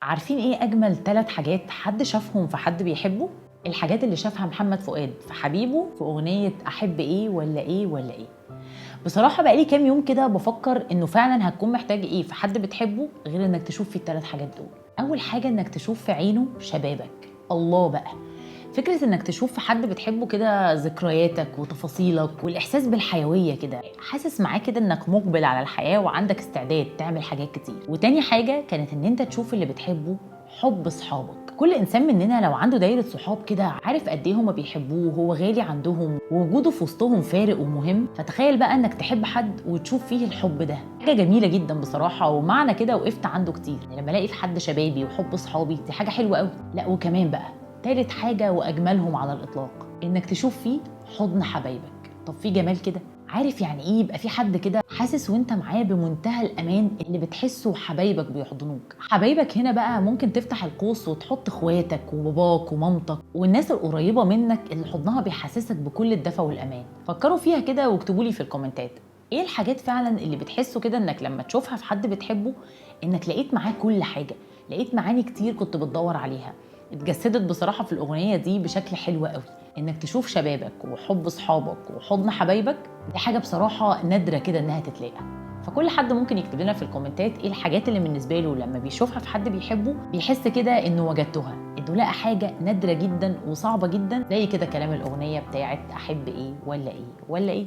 عارفين ايه اجمل 3 حاجات حد شافهم في حد بيحبه؟ الحاجات اللي شافها محمد فؤاد في حبيبه في اغنيه احب ايه ولا ايه ولا ايه. بصراحه بقالي كام يوم كده بفكر انه فعلا هتكون محتاج ايه في حد بتحبه غير انك تشوف فيه ال3 حاجات دول. اول حاجه انك تشوف في عينه شبابك. الله بقى، فكرة انك تشوف في حد بتحبه كده ذكرياتك وتفاصيلك والاحساس بالحيوية كده، حاسس معاه كده انك مقبل على الحياة وعندك استعداد تعمل حاجات كتير. وتاني حاجة كانت ان انت تشوف اللي بتحبه حب صحابك. كل انسان مننا لو عنده دايرة صحاب كده عارف قد ايه هما بيحبوه، هو غالي عندهم ووجوده في وسطهم فارق ومهم. فتخيل بقى انك تحب حد وتشوف فيه الحب ده، حاجة جميلة جدا بصراحة، ومعنى كده وقفت عنده كتير. يعني لما الاقي في حد شبابي وحب صحابي دي حاجة حلوة قوي. لا وكمان بقى تالت حاجة وأجملهم على الإطلاق، إنك تشوف فيه حضن حبايبك. طب في جمال كده؟ عارف يعني إيه يبقى في حد كده حاسس وإنت معاه بمنتهى الأمان اللي بتحسه حبايبك بيحضنوك؟ حبايبك هنا بقى ممكن تفتح القوس وتحط إخواتك وباباك ومامتك والناس القريبة منك اللي حضنها بيحسسك بكل الدفى والأمان. فكروا فيها كده واكتبوا لي في الكومنتات إيه الحاجات فعلا اللي بتحسوا كده إنك لما تشوفها في حد بتحبه إنك لقيت معاه كل حاجة، لقيت معاني كتير كنت بتدور عليها. اتجسدت بصراحة في الأغنية دي بشكل حلو قوي. إنك تشوف شبابك وحب صحابك وحضن حبايبك دي حاجة بصراحة نادرة كده إنها تتلاقى. فكل حد ممكن يكتب لنا في الكومنتات إيه الحاجات اللي بالنسبة له لما بيشوفها في حد بيحبه بيحس كده إنه وجدتها، إنه لقى حاجة نادرة جدا وصعبة جدا، زي كده كلام الأغنية بتاعت أحب إيه ولا إيه ولا إيه.